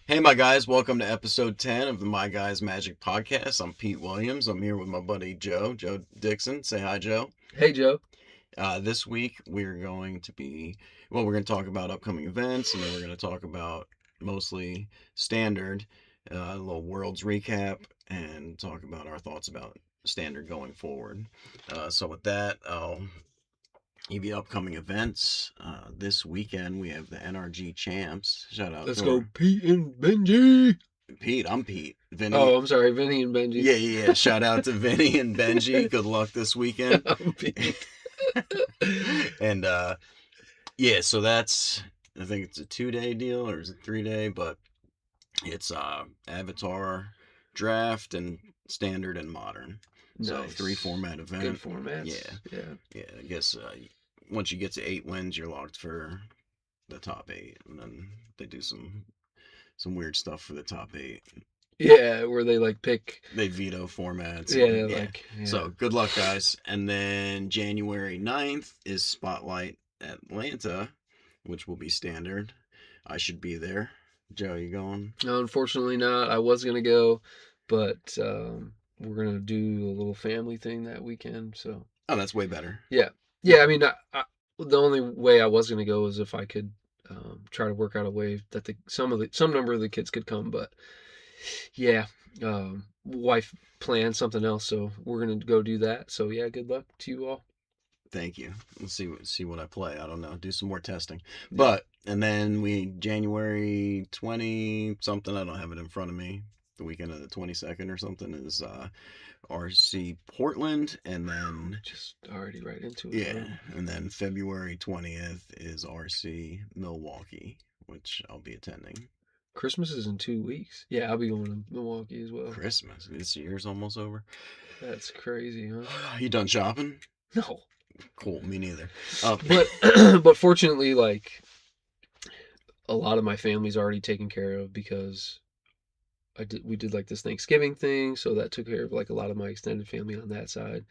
Hey, my guys, welcome to episode 10 of the My Guys Magic podcast. I'm Pete Williams. I'm here with my buddy Joe Dixon. Say hi, Joe. Hey, Joe. This week, we're going to talk about upcoming events, and then we're going to talk about mostly standard, a little worlds recap, and talk about our thoughts about standard going forward. So, with that, I'll give you upcoming events. This weekend, we have the NRG Champs. Shout out Let's to go, our Pete and Benji. Pete. I'm Pete. Vinny. Oh, I'm sorry, Vinny and Benji. Yeah. Shout out to Vinny and Benji. Good luck this weekend. I'm Pete. and yeah, so that's, I think it's a 2 day deal, or is it 3 day? But it's Avatar, Draft, and Standard and Modern. So Nice. 3 format event. Good formats. Yeah. I guess once you get to 8 wins, you're locked for the top 8, and then they do some weird stuff for the top 8. Yeah, where they like pick. They veto formats. Yeah. So good luck, guys. And then January 9th is Spotlight Atlanta, which will be standard. I should be there. Joe, you going? No, unfortunately not. I was gonna go, but we're gonna do a little family thing that weekend. So. Oh, that's way better. Yeah. I mean, the only way I was gonna go is if I could try to work out a way that some number of the kids could come, but. Yeah, wife planned something else, so we're gonna go do that. So yeah, good luck to you all. Thank you. Let's see what I play. I don't know. Do some more testing. But and then January 20 something. I don't have it in front of me. The weekend of the 22nd or something is RC Portland, and then just already right into it. Yeah, right? And then February 20th is RC Milwaukee, which I'll be attending. Christmas is in 2 weeks. Yeah, I'll be going to Milwaukee as well. Christmas. This year's almost over. That's crazy, huh? You done shopping? No. Cool, me neither. But fortunately, like a lot of my family's already taken care of because we did like this Thanksgiving thing, so that took care of like a lot of my extended family on that side.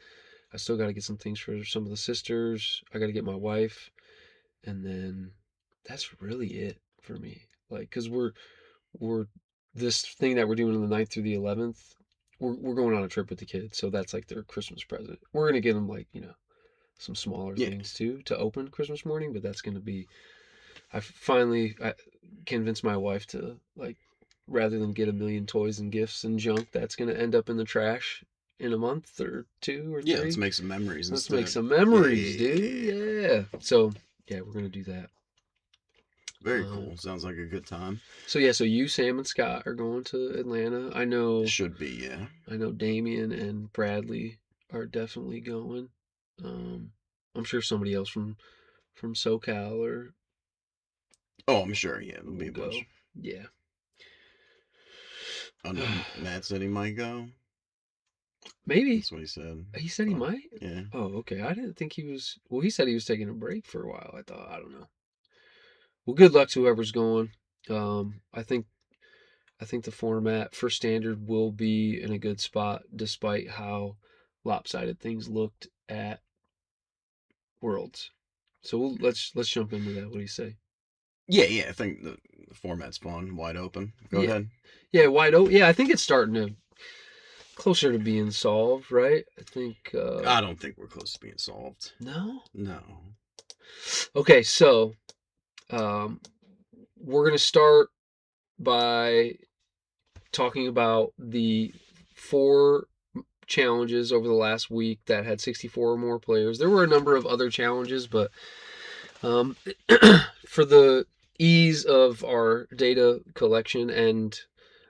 I still got to get some things for some of the sisters. I got to get my wife, and then that's really it for me. Like, cause we're this thing that we're doing on the 9th through the 11th. We're going on a trip with the kids, so that's like their Christmas present. We're gonna get them like some smaller things too to open Christmas morning, but that's gonna be. I finally convinced my wife to like rather than get a million toys and gifts and junk that's gonna end up in the trash in a month or 2 or 3. Yeah, let's make some memories. Let's make some memories, dude. Yeah. So yeah, we're gonna do that. Very cool. Sounds like a good time. So yeah, so you, Sam, and Scott are going to Atlanta. I know. Should be, yeah. I know Damien and Bradley are definitely going. I'm sure somebody else from SoCal or. Oh, I'm sure. Yeah, there'll be a bunch. Yeah. Oh no, Matt said he might go. Maybe. That's what he said. He said he might? Yeah. Oh, okay. I didn't think he was. Well, he said he was taking a break for a while. I don't know. Well, good luck to whoever's going. I think the format for standard will be in a good spot, despite how lopsided things looked at Worlds. So let's jump into that. What do you say? Yeah. I think the format's fun, wide open. Go ahead. Yeah, wide open. Yeah, I think it's starting to closer to being solved, right? I think. I don't think we're close to being solved. No. Okay, so we're gonna start by talking about the 4 challenges over the last week that had 64 or more players. There were a number of other challenges, but for the ease of our data collection and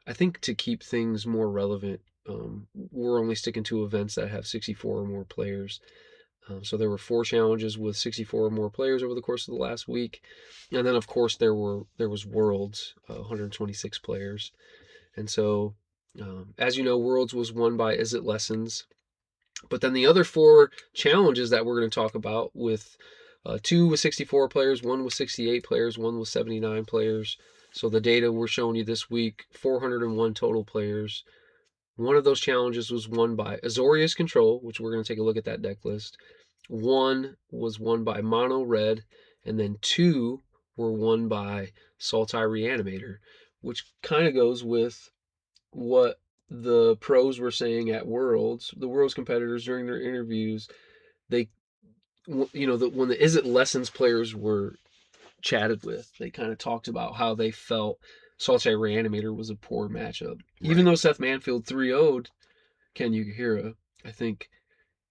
I think to keep things more relevant, we're only sticking to events that have 64 or more players. So there were 4 challenges with 64 or more players over the course of the last week, and then of course there was Worlds, 126 players, and so as you know, Worlds was won by Izzet Lessons, but then the other 4 challenges that we're going to talk about with 2 with 64 players, 1 with 68 players, 1 with 79 players. So the data we're showing you this week, 401 total players. One of those challenges was won by Azorius Control, which we're going to take a look at that deck list. 1 was won by Mono Red, and then 2 were won by Sultai Reanimator, which kind of goes with what the pros were saying at Worlds. The Worlds competitors during their interviews, they, when the Izzet Lessons players were chatted with, they kind of talked about how they felt Salty Reanimator was a poor matchup. Even Right. though Seth Manfield 3-0'd Ken Yukihira, I think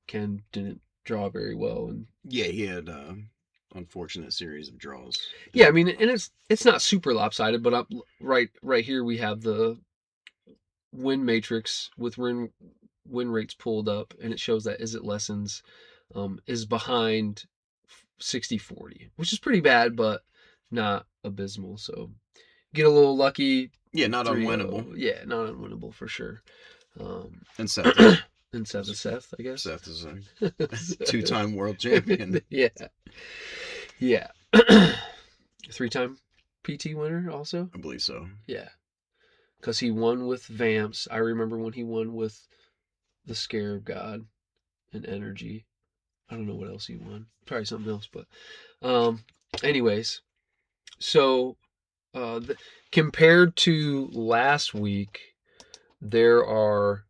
Ken didn't draw very well. And Yeah, he had unfortunate series of draws. yeah, I mean, and it's not super lopsided, but up right here we have the win matrix with win rates pulled up, and it shows that Izzet Lessons is behind 60-40, which is pretty bad, but not abysmal. So get a little lucky. Yeah, not 3-0. unwinnable. Yeah, not unwinnable for sure. Um, And Seth is and Seth is Seth, I guess. Seth is a two-time world champion. Yeah. Yeah. 3-time PT winner also? I believe so. Yeah. Because he won with Vamps. I remember when he won with the Scarab God and Energy. I don't know what else he won. Probably something else, but anyways. So compared to last week, there are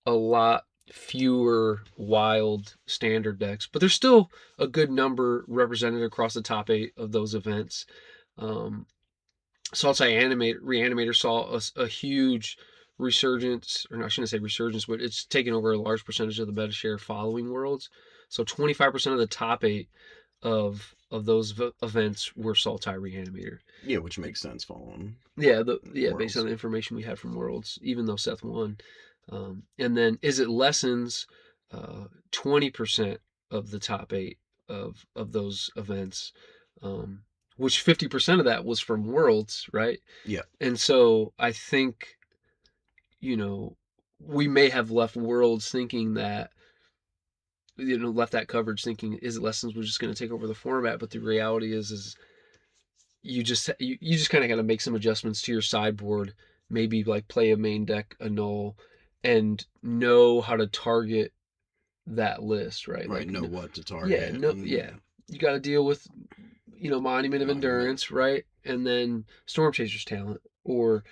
a lot fewer wild standard decks, but there's still a good number represented across the top 8 of those events. Salty Reanimator saw a huge resurgence, or no, I shouldn't say resurgence, but it's taken over a large percentage of the meta share following Worlds. So 25% of the top 8 of those events were Salty Reanimator. Yeah, which makes sense following. Yeah, Worlds. based on the information we had from Worlds, even though Seth won. And then Izzet Lessons, 20% of the top 8 of those events, which 50% of that was from Worlds, right? Yeah. And so I think, we may have left Worlds thinking that, left that coverage thinking Izzet Lessons was just going to take over the format, but the reality is you just kind of got to make some adjustments to your sideboard, maybe like play a main deck annul and know how to target that list, right? Right. Like Know what to yeah, target. no, yeah. You got to deal with Monument of Monument. Endurance, right? And then Storm Chaser's Talent, or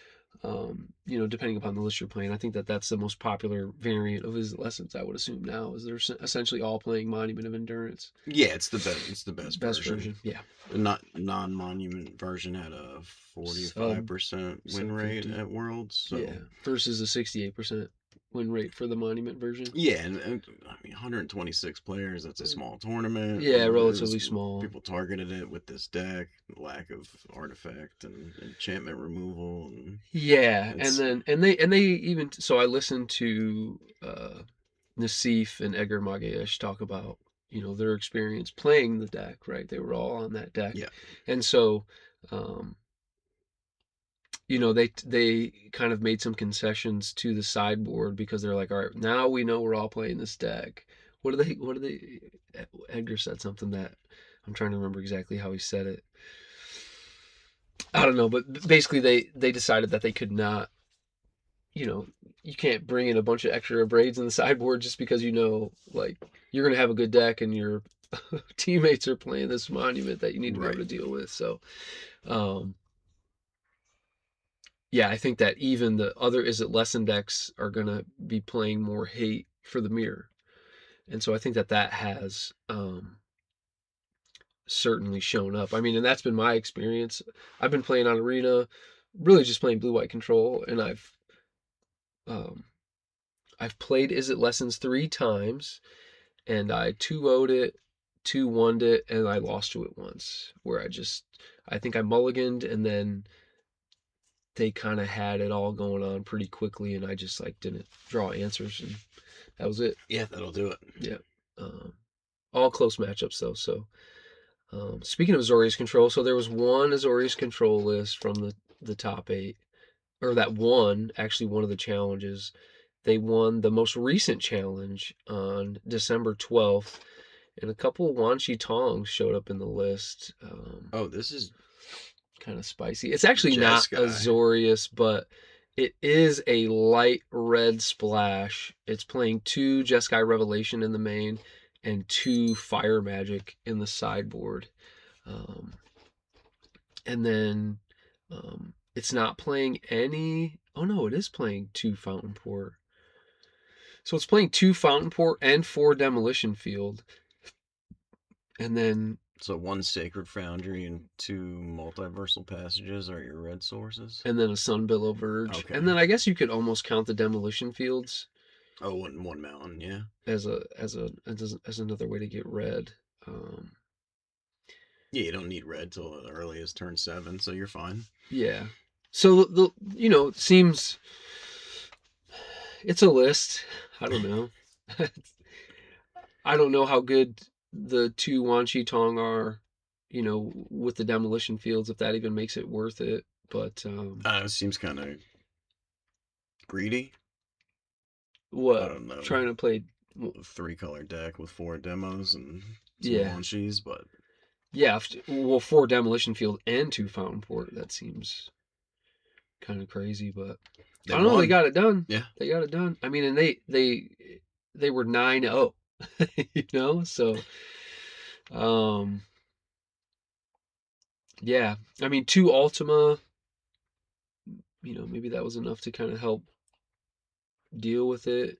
depending upon the list you're playing. I think that's the most popular variant of his lessons, I would assume now, is they're essentially all playing Monument of Endurance. Yeah, it's the best. It's the best version. Yeah. The not non-monument version had a 45% win rate 50. at Worlds. So. Yeah, versus a 68% win rate for the Monument version. Yeah, and I mean 126 players. That's a small tournament. Yeah, relatively small. People targeted it with this deck, lack of artifact and enchantment removal. Yeah, and they even, so I listened to Nassif and Edgar Magayesh talk about their experience playing the deck. Right, they were all on that deck. Yeah, and so they kind of made some concessions to the sideboard because they're like, all right, now we know we're all playing this deck. What do they Edgar said something that I'm trying to remember exactly how he said it. I don't know, but basically they decided that they could not, you can't bring in a bunch of extra braids in the sideboard just because like you're gonna have a good deck and your teammates are playing this monument that you need to be able to deal with. So yeah, I think that even the other Izzet Lesson decks are going to be playing more hate for the mirror. And so I think that has certainly shown up. I mean, and that's been my experience. I've been playing on Arena, really just playing blue-white control, and I've played Izzet Lessons 3 times, and I 2-0'd it, 2-1'd it, and I lost to it once, where I think I mulliganed, and then they kind of had it all going on pretty quickly, and I just didn't draw answers, and that was it. Yeah, that'll do it. Yeah. All close matchups though. So speaking of Azorius control, so there was one Azorius control list from the top 8, or that won actually one of the challenges. They won the most recent challenge on December 12th, and a couple of Wan Shi Tongs showed up in the list. This is kind of spicy. It's actually not Azorius, but it is a light red splash. It's playing 2 Jeskai Revelation in the main and 2 Fire Magic in the sideboard. And then It's not playing any. Oh no, it is playing 2 Fountain Port. So it's playing 2 Fountain Port and 4 Demolition Field, and then So one Sacred Foundry and two Multiversal Passages are your red sources? a Sunbillow Verge, and Okay. then I guess you could almost count the Demolition Fields Oh, and one mountain, yeah. as another way to get red. Um, Yeah, you don't need red till as early as turn 7, so you're fine. yeah. So it seems it's a list. I don't know. I don't know how good the 2 Wan Shi Tong are, with the Demolition Fields, if that even makes it worth it. But It seems kind of greedy. I what don't know. trying to play? A 3-color deck with 4 demos and some Yeah, launchies, but yeah. Well, 4 Demolition Field and 2 Fountain Port. That seems kind of crazy, but they I don't know. They won. got it done. Yeah. They got it done. I mean, and they were 9-0, So, um, yeah. I mean, 2 Ultima. Maybe that was enough to kind of help deal with it.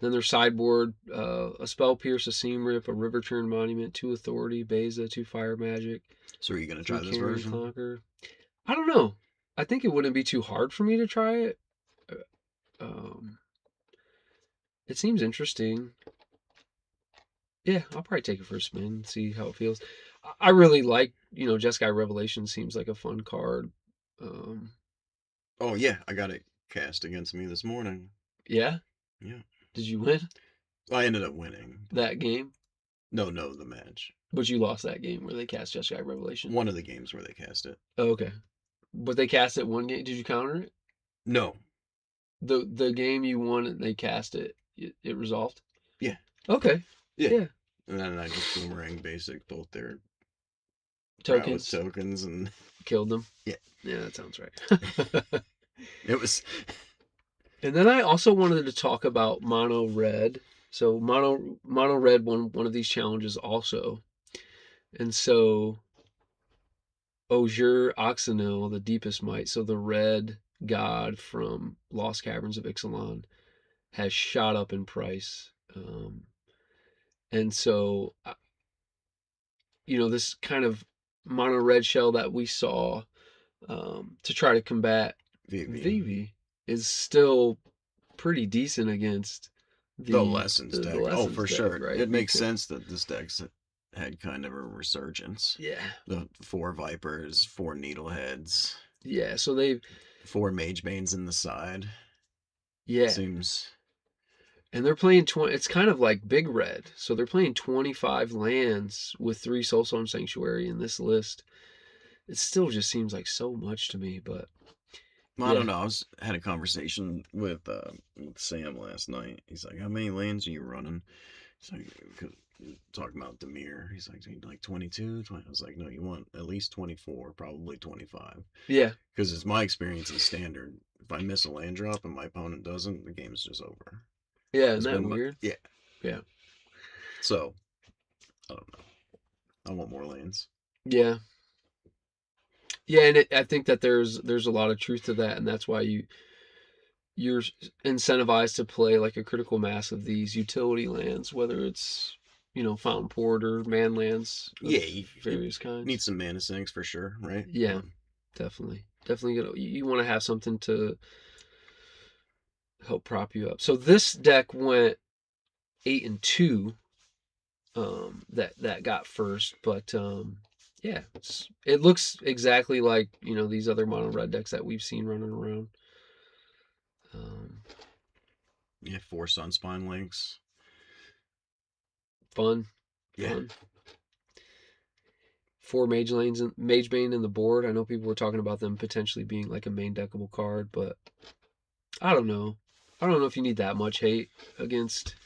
Then their sideboard, a Spell Pierce, a Seam Rip, a River Turn Monument, 2 Authority, Beza, 2 Fire Magic, So are you going to 3 try this Carrion version? Conquer. I don't know. I think it wouldn't be too hard for me to try it. Um, it seems interesting. Yeah, I'll probably take it for a spin, see how it feels. I really like, Jeskai Revelation seems like a fun card. Um, Oh, yeah, I got it cast against me this morning. yeah, Yeah. did you win I ended up winning, but that game? no, the match. But you lost that game where they cast Jeskai Revelation. One of the games where they cast it. Oh, okay. But they cast it one game. Did you counter it? No. The game you won and they cast it resolved. Yeah. Okay. Yeah. Yeah. And then I just boomerang basic both their prowess Tokens tokens and killed them. yeah. Yeah, that sounds right. It was And then I also wanted to talk about mono red. So mono red won one of these challenges also. And so Osier Oxenil, the deepest might, so the red god from Lost Caverns of Ixalan, has shot up in price. And so this kind of mono red shell that we saw to try to combat Vivi. Vivi is still pretty decent against The the Lessons the deck. Oh, Lessons for deck, sure. right? It makes Because sense that this deck's had kind of a resurgence. yeah, The 4 Vipers, 4 Needleheads, yeah. So they 4 Mage Banes in the side. yeah, Seems. and they're playing 20. It's kind of like Big Red. So they're playing 25 lands with 3 Soulstone Sanctuary in this list. It still just seems like so much to me, but I yeah, don't know. Had a conversation with Sam last night. He's like, "How many lanes are you running?" He's like, talking about Demir. He's like 22, 20. I was like, "No, you want at least 24, probably 25." yeah, Because it's my experience in standard. If I miss a land drop and my opponent doesn't, the game's just over. yeah. Isn't It's that been weird? yeah. Yeah, So I don't know. I want more lanes. yeah, yeah. And I think that there's a lot of truth to that, and that's why you're incentivized to play like a critical mass of these utility lands, whether it's Fountain Port or man lands Yeah, of you various kinds. need some mana sinks for sure, right? Yeah, But definitely you want to have something to help prop you up. So this deck went 8-2. That got first, but yeah, it looks exactly like these other mono red decks that we've seen running around. Um, yeah, 4 Sunspine links. fun, Yeah. fun. 4 Mage Bane in the board. I know people were talking about them potentially being like a main deckable card, but I don't know. I don't know if you need that much hate against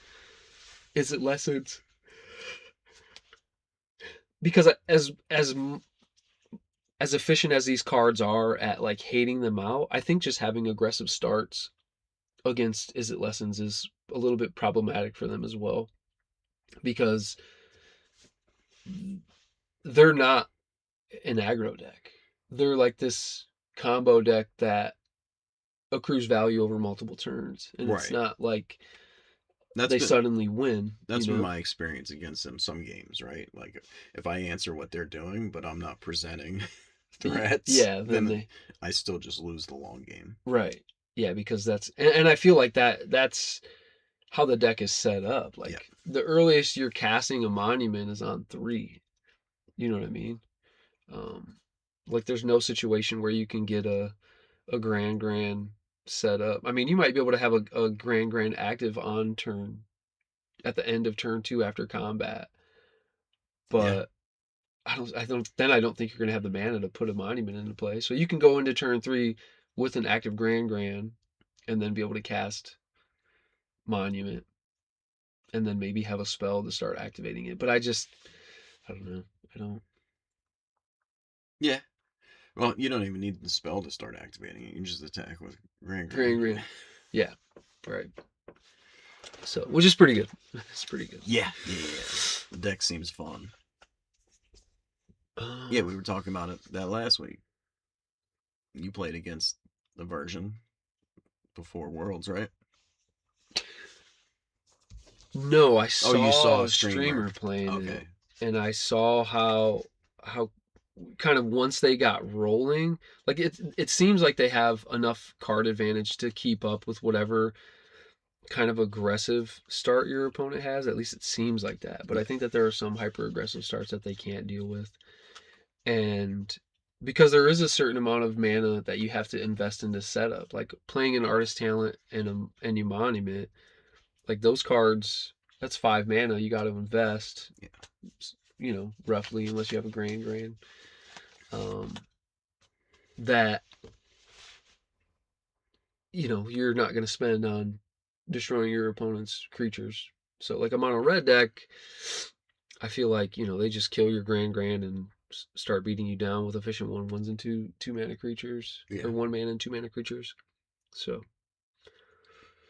Izzet Lessons, because as efficient as these cards are at like hating them out, I think just having aggressive starts against Izzet Lessons is a little bit problematic for them as well, because they're not an aggro deck. They're like this combo deck that accrues value over multiple turns, and it's Right. not like That's they been suddenly win, that's been my experience against them some games, right? Like if I answer what they're doing, but I'm not presenting threats, Yeah, then then they I still just lose the long game. right. Yeah, because and I feel like that's how the deck is set up. Yeah. Like the earliest you're casting a monument is on 3. You know what I mean? Um, like there's no situation where you can get a grand set up. I mean, you might be able to have a grand active on turn at the end of turn 2 after combat, Yeah. but I don't think you're gonna have the mana to put a monument into play. So you can go into turn 3 with an active grand and then be able to cast monument and then maybe have a spell to start activating it. But I don't know. I don't Yeah. Well, you don't even need the spell to start activating it. You can just attack with Grand. grand. Yeah, right. So which is pretty good. It's pretty good. Yeah. Yeah. The deck seems fun. Yeah, we were talking about it that last week. You played against the version before Worlds, right? No, I Oh, you saw saw a a streamer. streamer playing it, Okay. and I saw how kind of once they got rolling, like it seems like they have enough card advantage to keep up with whatever kind of aggressive start your opponent has. At least it seems like that. But I Yeah. think that there are some hyper aggressive starts that they can't deal with. And because there is a certain amount of mana that you have to invest into setup, like playing an artist talent and a monument, like those cards, that's 5 mana you got to invest, Yeah. roughly, unless you have a grand. Um, that you're not going to spend on destroying your opponent's creatures. So like a mono red deck, I feel like they just kill your grand and start beating you down with efficient 1/1s and two mana creatures, Yeah. or 1 mana and 2 mana creatures. So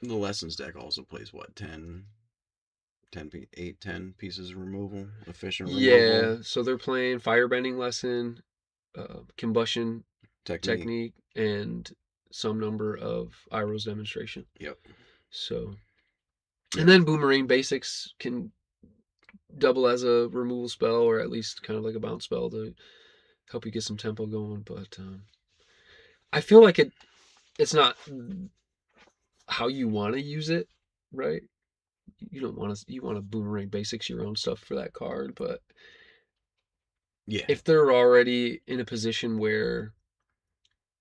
The Lessons deck also plays what, 8, 10 pieces of removal, efficient removal yeah, so they're playing Firebending Lesson, Combustion technique. Technique, and some number of Iroh's Demonstration. Yep. So, and Yep. then Boomerang Basics can double as a removal spell, or at least kind of like a bounce spell to help you get some tempo going. But I feel like it's not how you want to use it, right? You don't want to. You want to Boomerang Basics your own stuff for that card, but Yeah. if they're already in a position where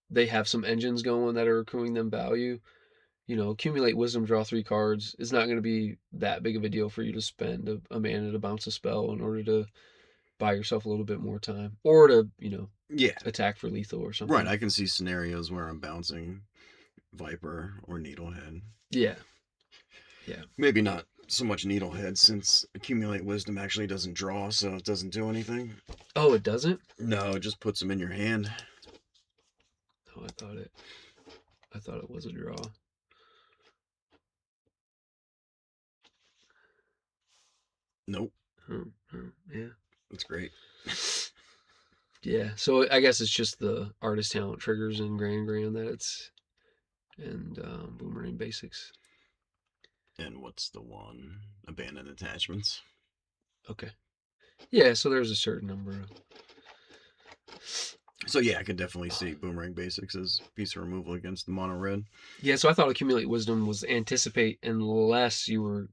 they have some engines going that are accruing them value, accumulate wisdom, draw 3 cards is not going to be that big of a deal for you to spend a mana to bounce a spell in order to buy yourself a little bit more time, or to Yeah. attack for lethal or Right. something. I can see scenarios where I'm bouncing Viper or Needlehead. Yeah, yeah. Maybe not so much Needlehead since Accumulate Wisdom actually doesn't draw, so it doesn't do anything. Oh, it doesn't. No, it just puts them in your hand. Oh, I thought it was a draw. Nope. Yeah. That's great. Yeah. So I guess it's just the artist talent triggers in Grand that it's and Boomerang Basics. And what's the one? Abandoned Attachments. Okay. Yeah. So there's a certain number of. So yeah, I could definitely see Boomerang Basics as piece of removal against the mono red. Yeah. So I thought Accumulate Wisdom was anticipate unless you were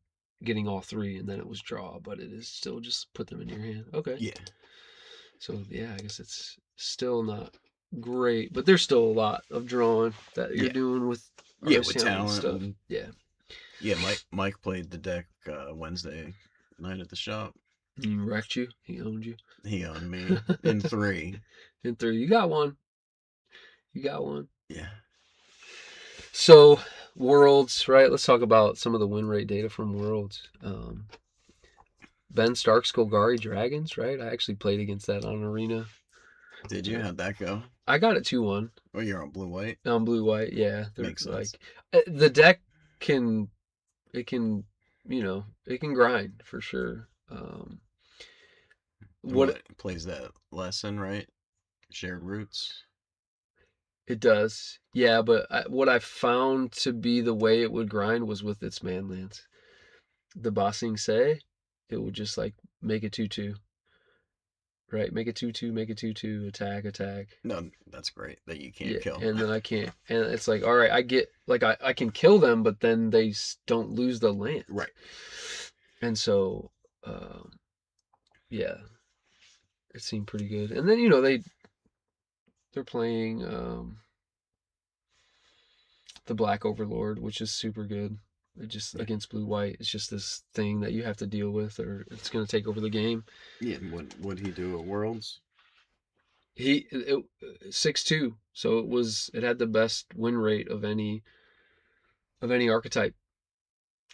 getting all 3 and then it was draw, but it is still just put them in your hand. Okay. Yeah. So yeah, I guess it's still not great, but there's still a lot of drawing that you're Yeah. doing with Yeah, artist with talent and talent. stuff. And, Yeah. yeah, Mike played the deck Wednesday night at the shop. He wrecked you. He owned you. He owned me in 3. In 3, you got one. You got one. Yeah. So Worlds, right? Let's talk about some of the win rate data from Worlds. Ben Stark's Golgari Dragons, right? I actually played against that on Arena. Did you? How'd that go? I got it 2-1. Oh, you're on blue white. On blue white, yeah. They're Makes sense. the deck can it can it can grind for sure. What plays that lesson, right? Shared roots. It does. Yeah, but what I found to be the way it would grind was with its manlands. The bossing say, it would just like make it 2/2, right? Make it 2/2, make it 2/2, attack, attack. No, that's great that you can't Yeah, kill. and then I can't. And it's like, all right, I get like I can kill them, but then they don't lose the lands. Right. And so, um, yeah, it seemed pretty good. And then they're playing the Black Overlord, which is super good. It just Yeah. against blue white, it's just this thing that you have to deal with, or it's going to take over the game. Yeah. What would he do at Worlds? He 6/2, so it had the best win rate of any archetype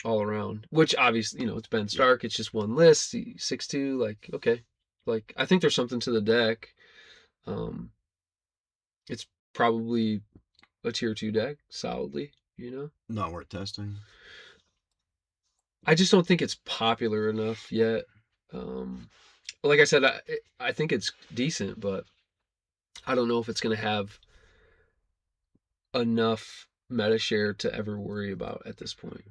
all around. Which obviously, it's Ben Yeah. Stark. It's just one list. 6/2, like okay, like I think there's something to the deck. Um, it's probably a tier 2 deck solidly. Not worth testing. I just don't think it's popular enough yet. Um, like I said, I think it's decent, but I don't know if it's going to have enough meta share to ever worry about at this point.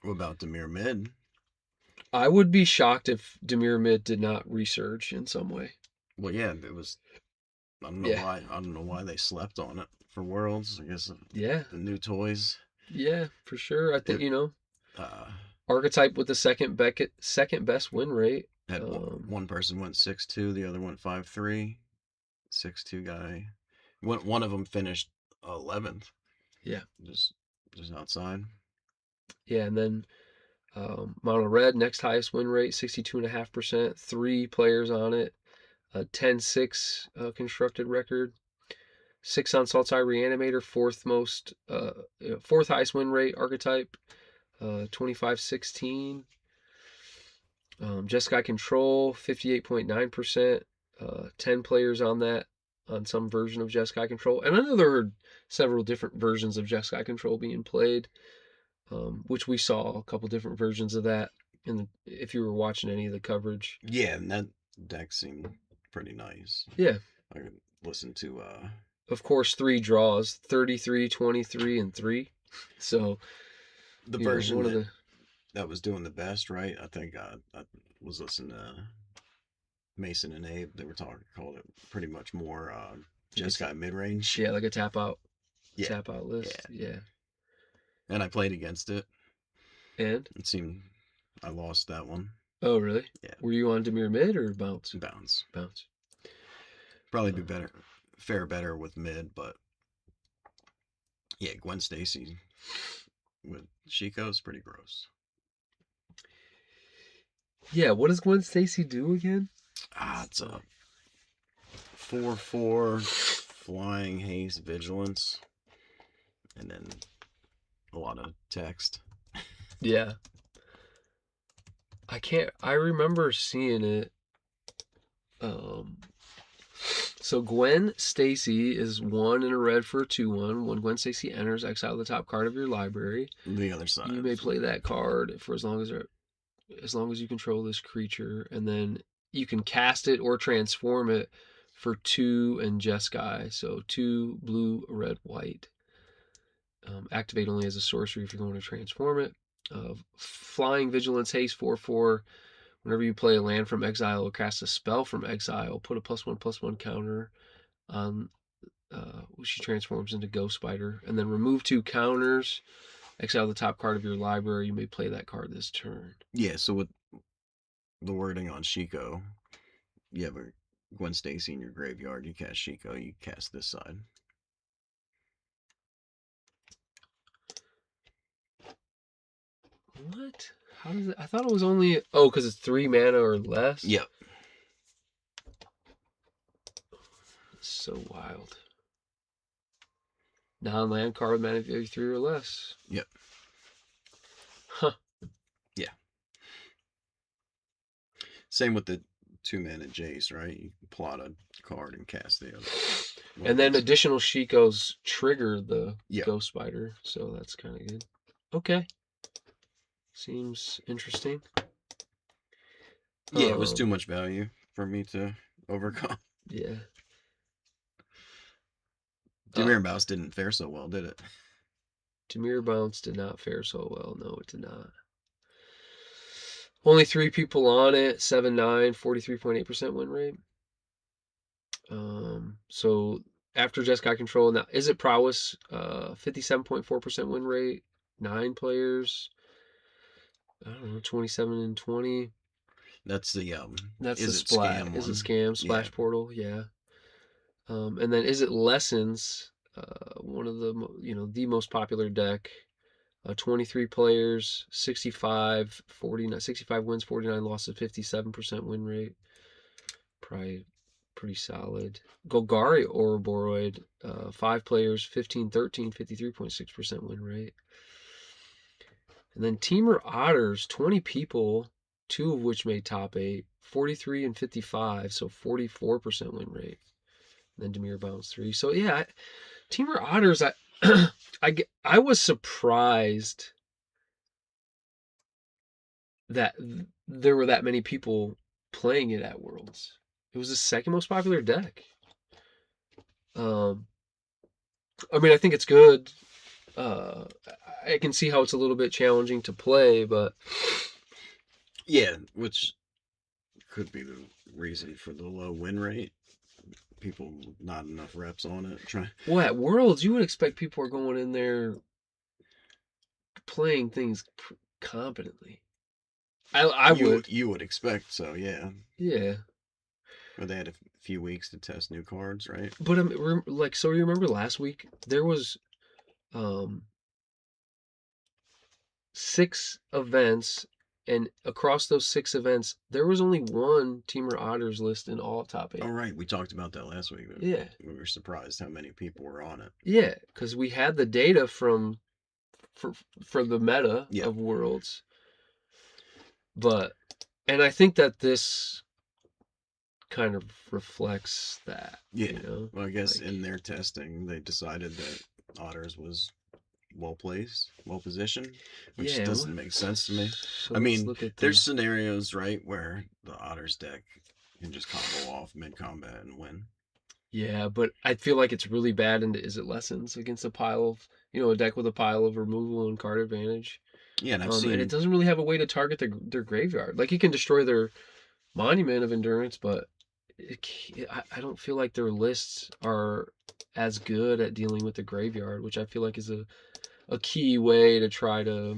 What about Demir Mid? I would be shocked if Demir Mid did not resurge in some way. Well, yeah, it was. I don't know Yeah, why. I don't know why they slept on it for Worlds. I guess yeah, the new toys. yeah, for sure. I think It uh, archetype with the second best win rate. had one person went 6-2, the other went 5-3. 6-2 guy. One of them finished 11th. Yeah, Just outside. yeah, and then Mono Red next highest win rate, 62.5%. 3 players on it. A 10-6 constructed record. 6 on Sultai Reanimator, fourth highest win rate archetype, 25-16. Jeskai Control, 58.9%. 10 players on that, on some version of Jeskai Control. And I know there are several different versions of Jeskai Control being played, which we saw a couple different versions of that if you were watching any of the coverage. Yeah, and that deck seemed pretty nice. Yeah. I could listen to Of course, 3 draws, 33, 23, and 3. So, the version one of the... that was doing the best, right? I think I was listening to Mason and Abe. They were called it pretty much more Jeskai Midrange. Yeah, like a tap out Yeah, list. yeah. Yeah. And I played against it. And? It seemed I lost that one. Oh, really? Yeah. Were you on Demir Mid or Bounce? Bounce. Bounce. Probably be fare better with mid, but yeah, Gwen Stacy with Chico is pretty gross. Yeah, what does Gwen Stacy do again? It's a 4/4 flying haste vigilance, and then a lot of text. Yeah. I remember seeing it. So Gwen Stacy is 1 and a red for a 2/1. When Gwen Stacy enters, exile the top card of your library. The other side. You may play that card for as long as you control this creature, and then you can cast it or transform it for 2 and Jeskai. So 2 blue, red, white. Activate only as a sorcery if you're going to transform it. Flying Vigilance Haste 4/4. Whenever you play a land from exile or cast a spell from exile, put a +1/+1 counter on she transforms into Ghost Spider. And then remove 2 counters. Exile the top card of your library. You may play that card this turn. Yeah, so with the wording on Chico, you have a Gwen Stacy in your graveyard, you cast Chico, you cast this side. What? How does it? I thought it was only... Oh, because it's 3 mana or less? Yep. It's so wild. Non-land card mana value 3 or less. Yep. Huh. Yeah. Same with the 2-mana Jace, right? You plot a card and cast the other. And then additional Shikos trigger the Ghost Spider, so that's kind of good. Okay. Seems interesting. Yeah, it was too much value for me to overcome. Yeah. Uh, Demir Mouse didn't fare so well, did it? Demir Bounce did not fare so well. No, it did not. Only 3 people on it, 7-9, 43.8% win rate. So after Jess got control, now Izzet Prowess, 57.4% win rate, 9 players. I don't know, 27-20. That's the That's the is it splat. scam Is it one? scam Yeah, splash portal? Yeah. And then Izzet Lessons, one of the the most popular deck. 23 players, 65, 49, 65 wins, 49 losses, 57% win rate. Probably pretty solid. Golgari Ouroboros, 5 players, 15, 13, 53.6% win rate. And then Teamer Otters, 20 people, 2 of which made top 8, 43 and 55, so 44% win rate. And then Demir Bounce 3. So yeah, Teamer Otters, I was surprised that there were that many people playing it at Worlds. It was the second most popular deck. Um, I mean, I think it's good. Uh, I can see how it's a little bit challenging to play, but yeah, which could be the reason for the low win rate. People not enough reps on it. well, at Worlds, you would expect people are going in there playing things competently. I would, You would expect so, yeah. yeah. But they had a few weeks to test new cards, right? But like, so you remember last week there was um 6 events, and across those 6 events, there was only one Teamer Otters list in all top All 8. right, we talked about that last week. Yeah, We were surprised how many people were on it. yeah, because we had the data for for the meta Yeah, of Worlds, but and I think that this kind of reflects that, yeah. Well, I guess like in their testing, they decided that Otters was well placed, well positioned, which yeah. doesn't make sense to me. So I let's mean, look at there's the scenarios, right, where the Otters deck can just combo off mid combat and win. yeah, but I feel like it's really bad into Izzet Lessons against a pile of a deck with a pile of removal and card advantage. Yeah, and I've And it seen, doesn't really have a way to target their graveyard. Like, you can destroy their Monument of Endurance, but I don't feel like their lists are as good at dealing with the graveyard, which I feel like is a key way to try to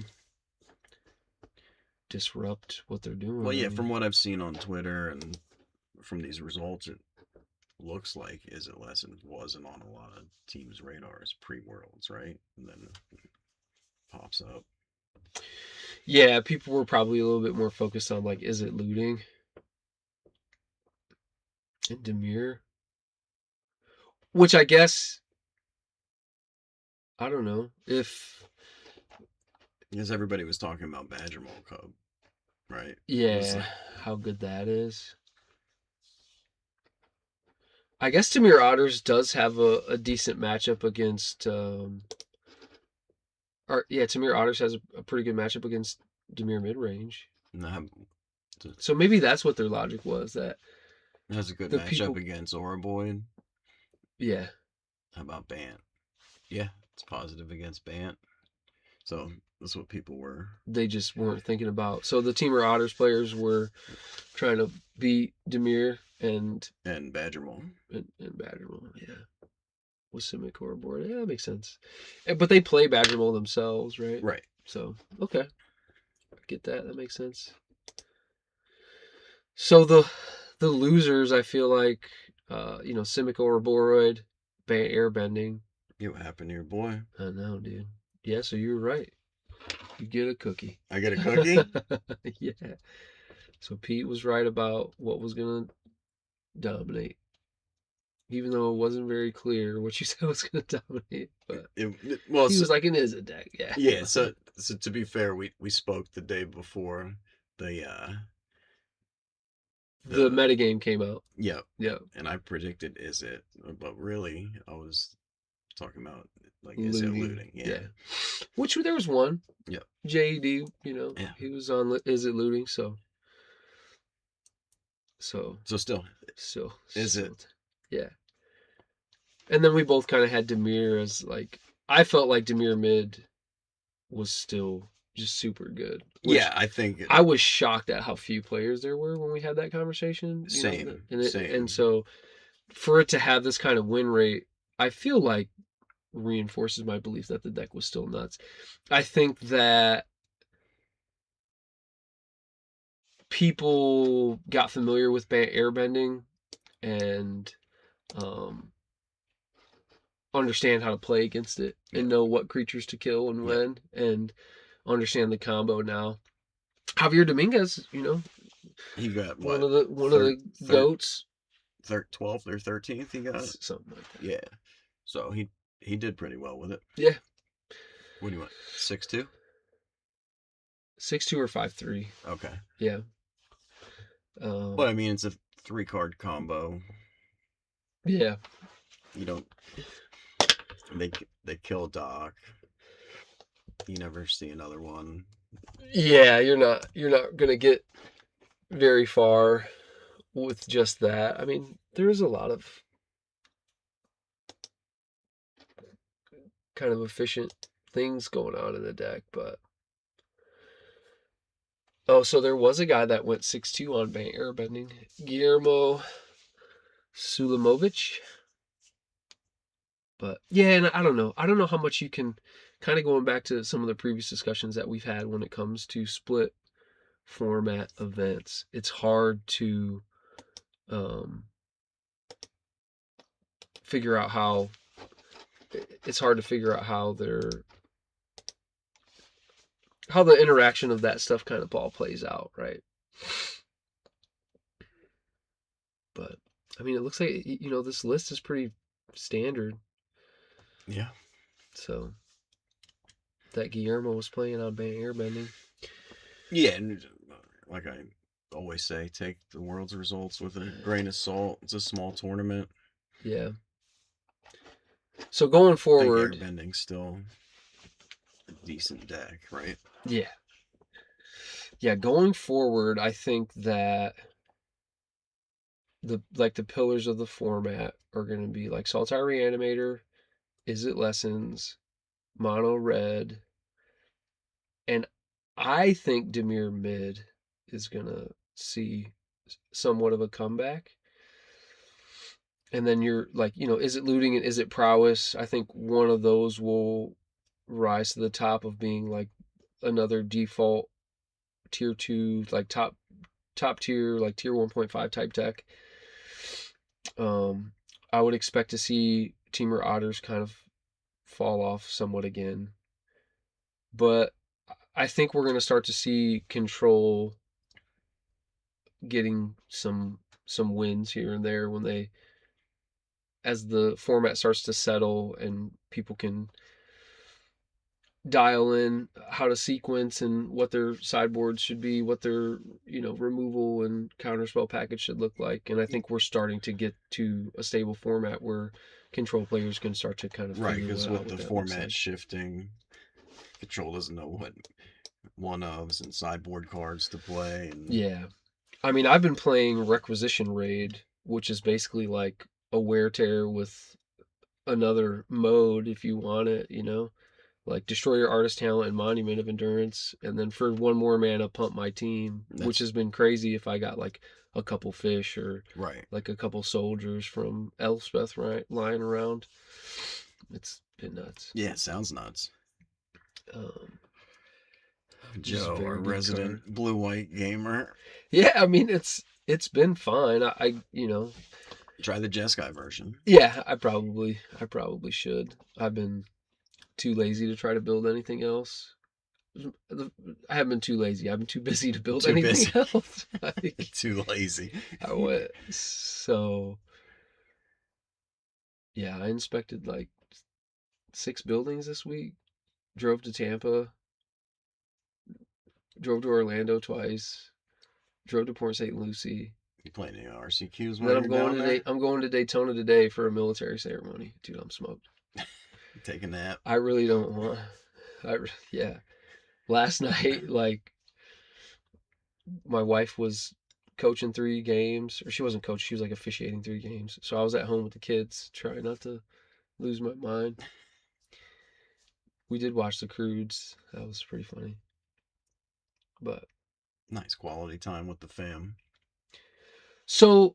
disrupt what they're well, doing. I yeah, mean, from what I've seen on Twitter and from these results, it looks like Izzet Lessons wasn't on a lot of teams' radars pre Worlds, right? And then it pops up. yeah, people were probably a little bit more focused on, like, is it looting and Demir, which I guess I don't know if Because everybody was talking about Badger Mole Cub, right? Was yeah, how good that is. I guess Demir Otters does have a decent matchup against or yeah, Tamir Otters has a pretty good matchup against Demir Midrange. not, So maybe that's what their logic was, that has a good the matchup people, against Ouroboros. yeah, How about Bant? Yeah, it's positive against Bant. So that's what people were. they just weren't thinking about. So the Teamer Otters players were trying to beat Demir And Badger Mole. and Badgermole, yeah, with Simic or board. Yeah, that makes sense. But they play Badgermole themselves, right? Right. So okay, I get that. That makes sense. So the losers, I feel like, Simic Ouroboros, airbending. Yeah, what happened to your boy? I know, dude. Yeah, so you were right. You get a cookie. I get a cookie? Yeah. So Pete was right about what was gonna dominate, even though it wasn't very clear what you said was gonna dominate. But Well, he so, was like, "It is a deck." Yeah. yeah, so to be fair, we spoke the day before the The the metagame came out. yeah, Yeah. and I predicted is it, but really I was talking about like is it Looting. looting? Yeah, Yeah. Which there was one. yeah, JD, yeah. he was on Is It Looting, so So still, still is it? yeah. And then we both kind of had Demir as like, I felt like Demir mid was still just super good, Yeah, which I think I was shocked at how few players there were when we had that conversation, you know, same, and same. so for it to have this kind of win rate, I feel like reinforces my belief that the deck was still nuts. I think that people got familiar with airbending and um, understand how to play against it Yeah, and know what creatures to kill and yeah. when and understand the combo now. Javier Dominguez, you know, He got one what of third, the third, goats, 12th or 13th. He got something like that. yeah. So he did pretty well with it. Yeah, What do you want? 6-2. 6-2 or 5-3. Okay. Yeah. But Um, I mean, it's a 3 card combo. yeah. You don't they kill Doc. You never see another one. Yeah, you're not gonna get very far with just that. I mean, there's a lot of kind of efficient things going on in the deck, but oh, so there was a guy that went 6-2 on airbending. Guillermo Sulimovic. But yeah, and I don't know. I don't know how much you can kind of going back to some of the previous discussions that we've had when it comes to split format events. It's hard to um, figure out how it's hard to figure out how the interaction of that stuff kind of all plays out, right? But I mean, it looks like you know this list is pretty standard. Yeah. So that Guillermo was playing on airbending. Yeah, and like I always say, take the world's results with a grain of salt. It's a small tournament. Yeah. So going I think forward, airbending's still a decent deck, right? yeah, yeah, going forward, I think that the pillars of the format are going to be like Saltire Reanimator, Izzet Lessons, Mono Red, and I think Demir Mid is going to see somewhat of a comeback. And then you're like, you know, is it looting and is it prowess? I think one of those will rise to the top of being like another default tier 2, like top tier, like tier 1.5 type deck. Um, I would expect to see Teamer Otters kind of fall off somewhat again, but I think we're going to start to see Control getting some wins here and there when they as the format starts to settle and people can dial in how to sequence and what their sideboards should be, what their removal and counterspell package should look like. And I think we're starting to get to a stable format where control players can start to kind of Right, figure because out with what the that looks format like. shifting, Control doesn't know what one ofs and sideboard cards to play, and Yeah. I mean, I've been playing Requisition Raid, which is basically like a wear tear with another mode if you want it, like destroy your artist talent and monument of endurance, and then for one more mana pump my team, which that's has been crazy if I got like a couple fish or right. like a couple soldiers from Elspeth right lying around. It's been nuts. Yeah, it sounds nuts. Um, just a Joe, our very good card. resident blue-white gamer, Yeah, I mean it's been fine. I try the Jeskai version. yeah, I probably should. I've been too lazy to try to build anything else. I haven't been too lazy. I've been too busy to build Too anything busy, else. Like too lazy. I went so yeah. I inspected like 6 buildings this week. Drove to Tampa. Drove to Orlando twice. Drove to Port St. Lucie. You playing any RCQs And while then you're down there? I'm going to Daytona today for a military ceremony. Dude, I'm smoked. Take a nap. I really don't want. Yeah. Last night, like my wife was coaching 3 games, or she wasn't coaching. She was like officiating 3 games. So I was at home with the kids, trying not to. lose my mind. We did watch the Croods. That was pretty funny. But Nice quality time with the fam. so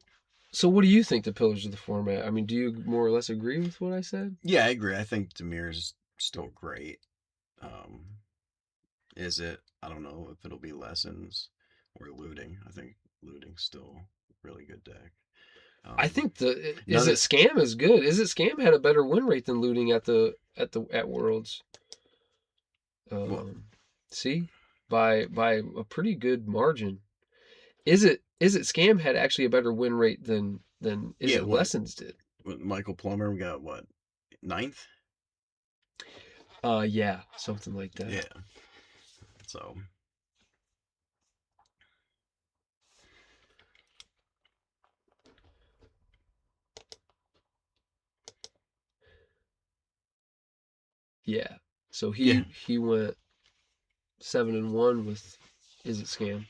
so what do you think the pillars of the format? I mean, do you more or less agree with what I said? Yeah, I agree. I think Demir's still great. Um, is it? I don't know if it'll be lessons or looting. I think looting's still a really good deck. I Um, think the is none it of Scam is good. Is it Scam had a better win rate than looting at Worlds. well, Um, see, by a pretty good margin. Is it Scam had actually a better win rate than Is yeah. it Lessons did. Michael Plummer got what ninth? Yeah, something like that. Yeah. So Yeah. So yeah. he went 7-1 with Is it Scam.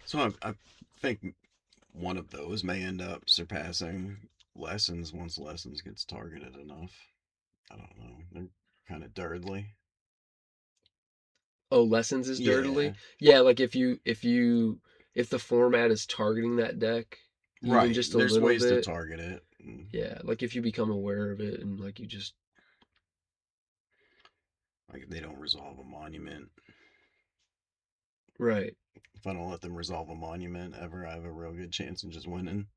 So I think one of those may end up surpassing lessons once lessons gets targeted enough. I don't know. They're kind of dirtly. Oh, Lessons is Yeah. dirtily. Yeah, like if the format is targeting that deck even Right. just a There's little ways to bit, target it. yeah, like if you become aware of it and like you just Like they don't resolve a monument. right. If I don't let them resolve a monument ever, I have a real good chance of just winning.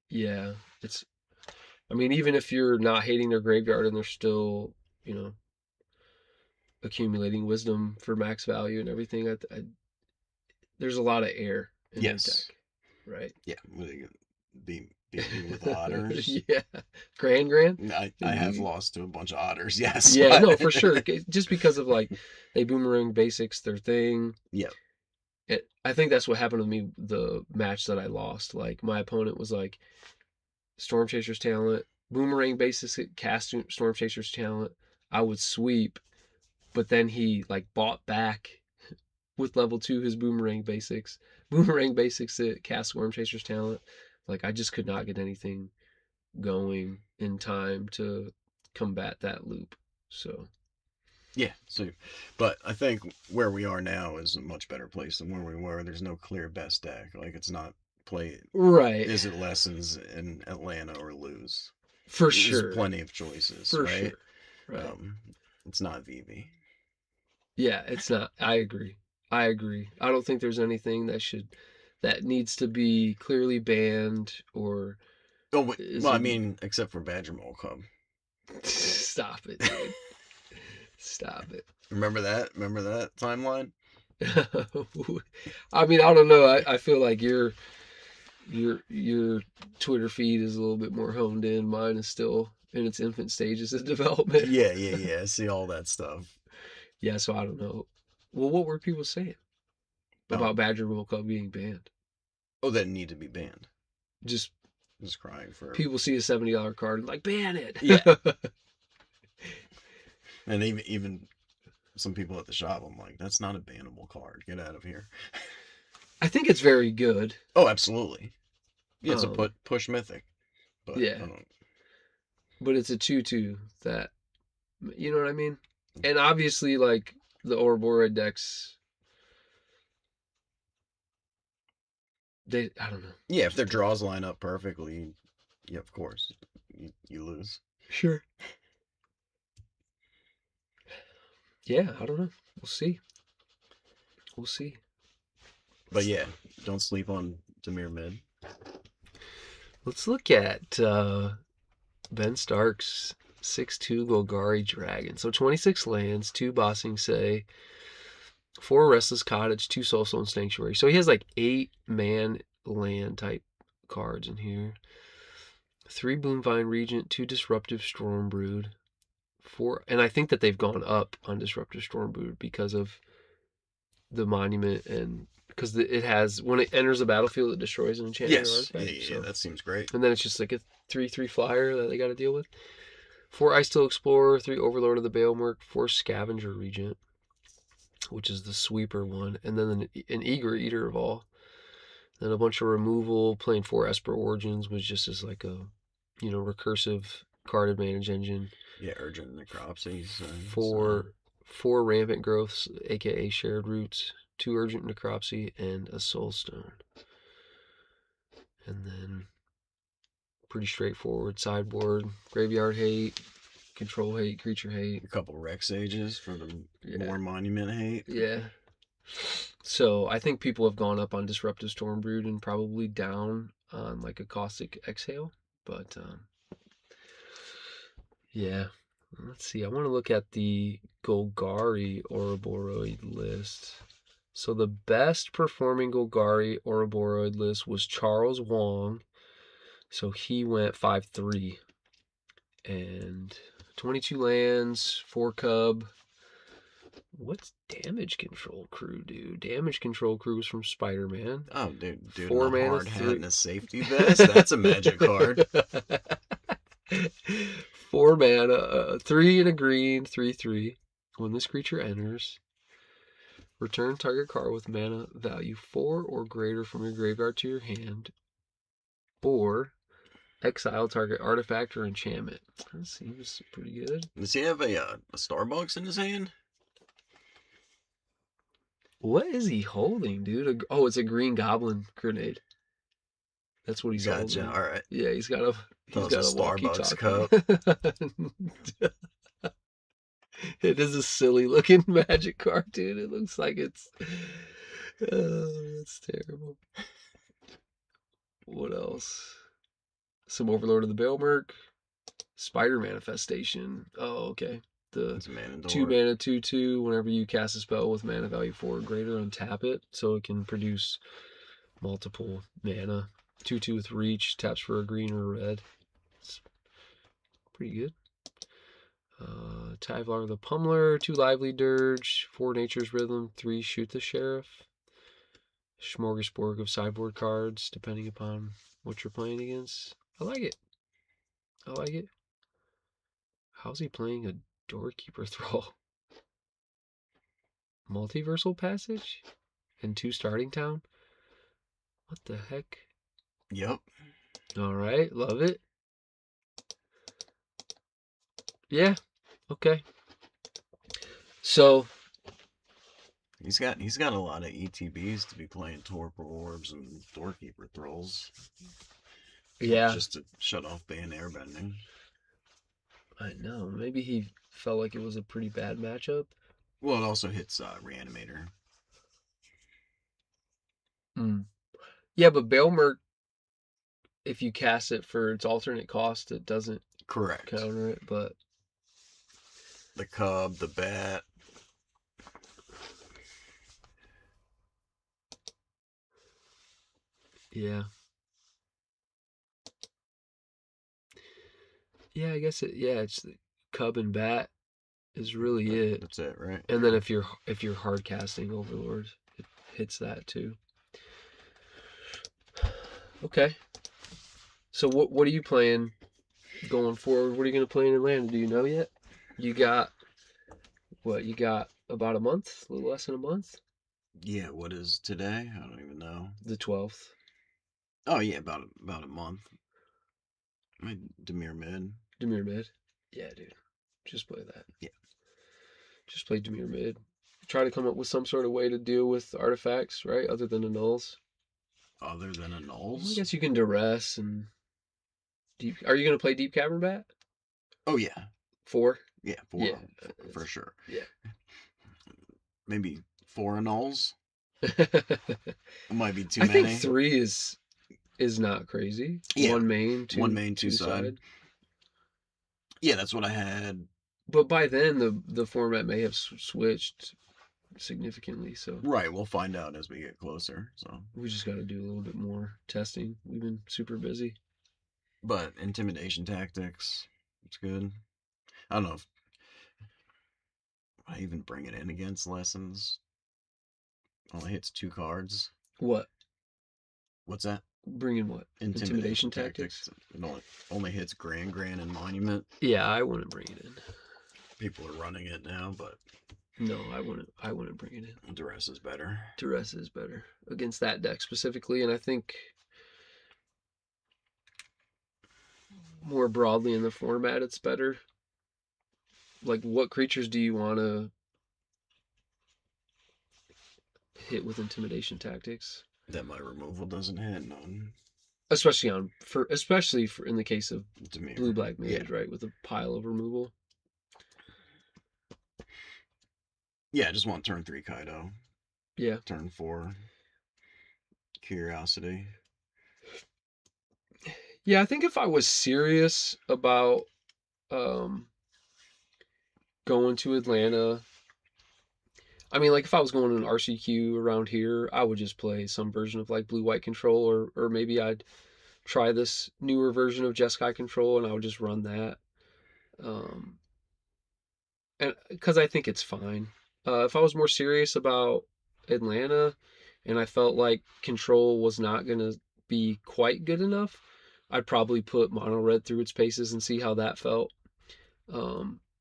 Yeah. It's I mean even if you're not hating their graveyard and they're still, you know, accumulating wisdom for max value and everything, there's a lot of air in their Yes. deck, right? Yeah. They beat me with otters. Yeah, Grand. I have lost to a bunch of otters, yes, Yeah, no, but for sure. Just because of like they boomerang basics their thing. yeah, I think that's what happened to me the match that I lost. Like my opponent was like Storm Chaser's talent, boomerang basics cast Storm Chaser's talent. I would sweep, but then he like bought back with level 2 his boomerang basics it cast Storm Chaser's talent. Like I just could not get anything going in time to combat that loop. So yeah. So, but I think where we are now is a much better place than where we were. There's no clear best deck. Like it's not play. right, Is it lessons in Atlanta or lose? for There's sure, plenty of choices, for right? sure, right. Um, it's not VV. Yeah, it's not. I agree. I agree. I don't think there's anything that needs to be clearly banned or Oh, wait, is well, I in. mean, except for Badger Mole Cub. Stop it, dude. Stop it. Remember that? Remember that timeline? I mean, I don't know. I feel like your Twitter feed is a little bit more honed in. Mine is still in its infant stages of development. Yeah, yeah, yeah. See all that stuff. Yeah, so I don't know. Well, what were people saying Oh, about Badger World Cup being banned? oh, that need to be banned. Just Just crying for people see a $70 card and like ban it. yeah. And even some people at the shop, I'm like, that's not a bannable card. Get out of here. I think it's very good. Oh, absolutely. Yeah, it's a Um, push mythic, but yeah, but it's a 2/2 that you know what I mean. And obviously, like the Ouroboros decks, they I don't know. yeah. If their draws line up perfectly, yeah, of course, you lose. Sure. Yeah, I don't know. We'll see. We'll see. But yeah, don't sleep on Demir Mid. Let's look at Ben Stark's 6/2 Golgari Dragon. So 26 lands, 2 Bossing Say, 4 Restless Cottage, 2 Soulstone Sanctuary. So he has like 8 man land type cards in here. 3 Boomvine Regent, 2 Disruptive Stormbrood, 4, and I think that they've gone up on Disruptive Stormbrood because of the monument and because it has when it enters the battlefield it destroys an enchantment or Yes, yeah, artifact. yeah, So that seems great. and then it's just like a 3/3 flyer that they got to deal with. 4 Ice Steel Explorer, 3 Overlord of the Baelmerk, 4 Scavenger Regent, which is the sweeper one, and then an Eager Eater of all. Then a bunch of removal, playing 4 Esper Origins, which just is like a, recursive card advantage engine. Yeah, urgent necropsy. So. Four rampant growths, aka shared roots, 2 urgent necropsy, and a soul stone. And then pretty straightforward sideboard, graveyard hate, control hate, creature hate. A couple Rex Sages for the Yeah. more monument hate. Yeah. So I think people have gone up on Disruptive Stormbrood and probably down on like a Caustic Exhale. But yeah. Let's see. I want to look at the Golgari Ouroboros list. So the best performing Golgari Ouroboros list was Charles Wong. So he went 5-3. And 22 lands, 4 cub. What's Damage Control Crew do? Damage Control Crew is from Spider-Man. Oh, dude, 4 in a mana, hard hat 3. and a safety vest. That's a magic card. 4 mana, 3 and a green, 3/3. When this creature enters, return target card with mana value 4 or greater from your graveyard to your hand, or exile target artifact or enchantment. That seems pretty good. Does he have a Starbucks in his hand? What is he holding, dude? Oh, it's a green goblin grenade. That's what he's Gotcha. holding. All right. Yeah, he's got a Starbucks walkie-talkie. It is a silly looking magic card, dude. It looks like it's it's terrible. What else? Some Overlord of the Baelmerk. Spider Manifestation. Oh, okay. The It's a Manador. 2 mana 2/2. Whenever you cast a spell with mana value 4 or greater, untap it so it can produce multiple mana. 2/2 with reach, taps for a green or a red. It's pretty good. Tyvlar the Pummeler, 2 Lively Dirge, 4 Nature's Rhythm, 3 Shoot the Sheriff. Smorgasbord of sideboard cards, depending upon what you're playing against. I like it. I like it. How's he playing a Doorkeeper Thrall? Multiversal Passage? And 2 Starting Town? What the heck? Yep. Alright, love it. Yeah, okay. So He's got a lot of ETBs to be playing Torpor Orbs and Doorkeeper Thralls. yeah, Just to shut off Ban Airbending. I know. Maybe he felt like it was a pretty bad matchup. Well, it also hits Reanimator. Yeah, but Baelmerk, if you cast it for its alternate cost, it doesn't Correct. counter it, but the Cub, the Bat. Yeah. Yeah, I guess it's the Cub and Bat is really it. That's it, right? And then if you're hard casting Overlord, it hits that too. Okay. So what are you playing going forward? What are you gonna play in Atlanta? Do you know yet? You got what? You got about a month, a little less than a month? Yeah, what is today? I don't even know. The 12th. Oh yeah, about a month. My Dimir Mid. Dimir Mid. Yeah, dude. Just play that. Yeah. Just play Dimir Mid. Try to come up with some sort of way to deal with artifacts, right? Other than the nulls. Other than a Well, nulls? I guess you can duress and deep. Are you gonna play Deep Cavern Bat? Oh yeah. 4? Yeah, 4 Yeah, for sure. Yeah. Maybe 4 nulls. Might be too I many. think 3 is not crazy. Yeah. 1 main, 2 side. Yeah, that's what I had. But by then the format may have switched significantly, so right, we'll find out as we get closer. So we just got to do a little bit more testing. We've been super busy. But intimidation tactics, it's good. I don't know if I even bring it in against Lessons. Only hits 2 cards. What? What's that? Bring in what? Intimidation tactics? It only hits Grand and Monument. Yeah, I wouldn't bring it in. People are running it now, but no, I wouldn't bring it in. Duress is better. Duress is better against that deck specifically, and I think more broadly in the format, it's better. Like, what creatures do you want to hit with intimidation tactics? That my removal doesn't hit none. Especially for in the case of blue Demir. black Yeah. mage, right, with a pile of removal. Yeah, I just want turn 3 Kaido. Yeah. Turn 4 Curiosity. Yeah, I think if I was serious about um going to Atlanta, I mean, like if I was going to an RCQ around here, I would just play some version of like blue white control, or maybe I'd try this newer version of Jeskai control and I would just run that. Um, and because I think it's fine. If I was more serious about Atlanta and I felt like control was not going to be quite good enough, I'd probably put mono red through its paces and see how that felt.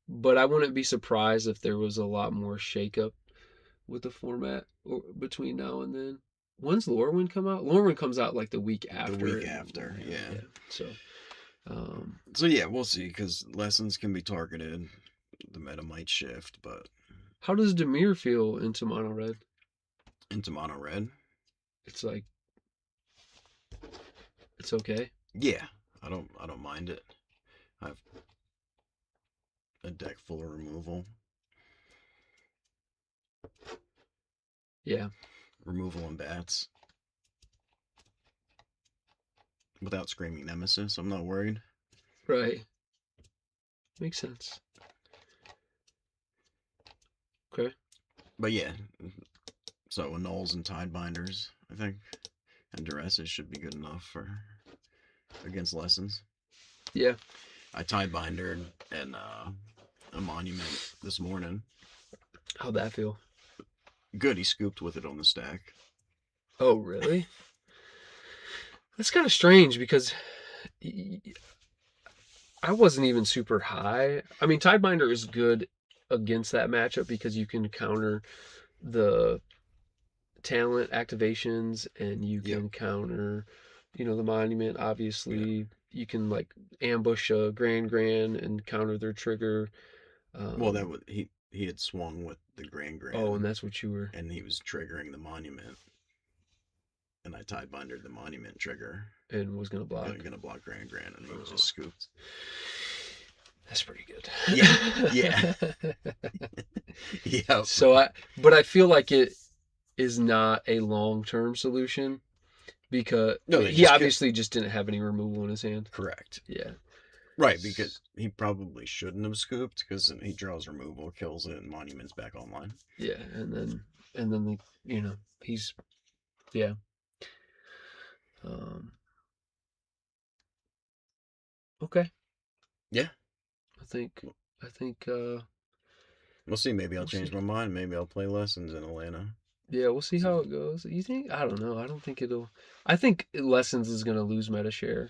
But I wouldn't be surprised if there was a lot more shakeup with the format between now and then. When's Lorwyn come out? Lorwyn comes out like the week The after week it. after, yeah. Yeah. So, um, So yeah, we'll see because lessons can be targeted. The meta might shift, but how does Demir feel into mono red? into mono red, It's like it's okay. yeah, I don't mind it. I have a deck full of removal, Yeah. removal and bats without screaming nemesis. I'm not worried. Right. Makes sense. Okay. But yeah, so annuls and tidebinders, I think, and duresses should be good enough for against lessons. Yeah. I tidebindered and a monument this morning. How'd that feel? Good, he scooped with it on the stack. Oh, really? That's kind of strange because I wasn't even super high. I mean, Tidebinder is good against that matchup because you can counter the talent activations and you Yep. can counter, the monument. Yeah. Obviously, you can like ambush a Grand and counter their trigger. Well, that Um, was he had swung with the oh, and Grand, that's what you were and he was triggering the monument, and I tidebindered the monument trigger. and was gonna block. Gonna block Grand, and he Oh, just scooped. that's pretty good. Yeah. Yeah. Yep. But I feel like it is not a long term solution because No, they he just could. obviously just didn't have any removal in his hand. Correct. Yeah. Right, because he probably shouldn't have scooped because he draws removal, kills it, and monument's back online. Yeah, and then he's yeah. Um, okay. Yeah. I think I think We'll see. Maybe I'll we'll change see. my mind. Maybe I'll play lessons in Atlanta. Yeah, we'll see So, how it goes. You think? I don't know. I don't think it'll. I think Lessons is going to lose meta share,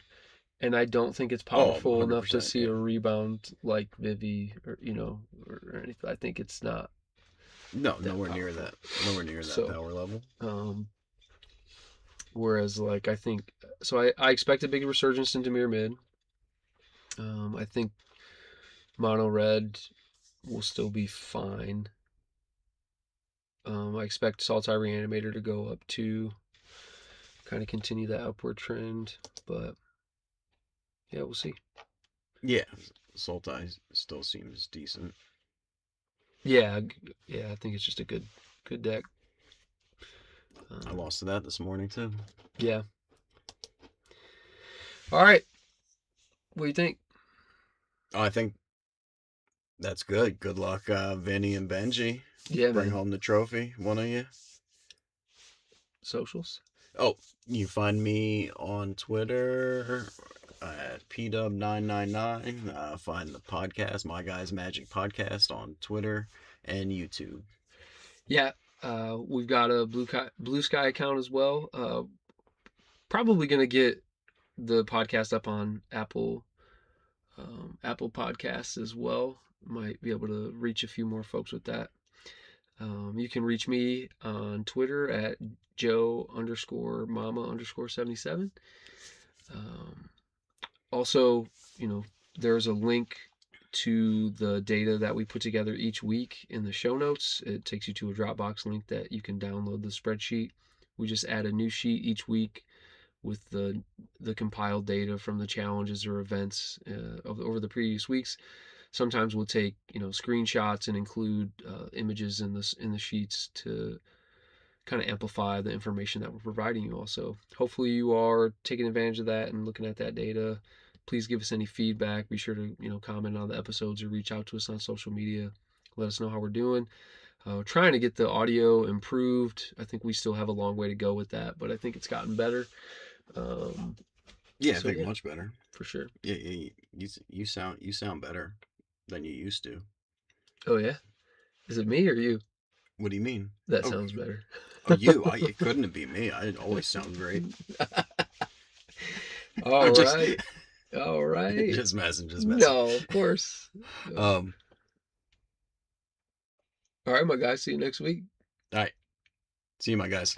and I don't think it's oh, powerful enough to 100%. see Yeah. a rebound like Vivi or anything. I think it's not No, that nowhere near powerful. that. Nowhere near that So, power level. um, whereas like I think so, I expect a big resurgence into Mirror Mid. I think Mono Red will still be fine. I expect Saltai Reanimator to go up too, kind of continue that upward trend, but yeah, we'll see. Yeah. Sultai still seems decent. Yeah, yeah, I think it's just a good deck. I Um, lost to that this morning, too. yeah. All right. What do you think? Oh, I think that's good. Good luck, Vinny and Benji. Yeah, Bring man. home the trophy, one of you. Socials. Oh, you find me on Twitter at pdub999. Find the podcast, My Guys Magic Podcast, on Twitter and YouTube. Yeah. We've got a Blue Sky account as well. Probably gonna get the podcast up on Apple Podcasts as well. Might be able to reach a few more folks with that. You can reach me on Twitter at Joe _mama _77. Um, Also, you know, there's a link to the data that we put together each week in the show notes. It takes you to a Dropbox link that you can download the spreadsheet. We just add a new sheet each week with the compiled data from the challenges or events over the previous weeks. Sometimes we'll take screenshots and include images in the sheets to kind of amplify the information that we're providing you all. So hopefully you are taking advantage of that and looking at that data. Please give us any feedback. Be sure to comment on the episodes or reach out to us on social media. Let us know how we're doing. Trying to get the audio improved. I think we still have a long way to go with that, but I think it's gotten better. Um, Yeah, I so think yeah, much better. for sure. Yeah, you sound better than you used to. Oh yeah, is it me or you? What do you mean? That Oh, sounds better. you. It couldn't be me. I always sound great. All I'm just right, all right. just messing, just messing. No, of course. Um, All right, my guys. See you next week. all right. See you, my guys.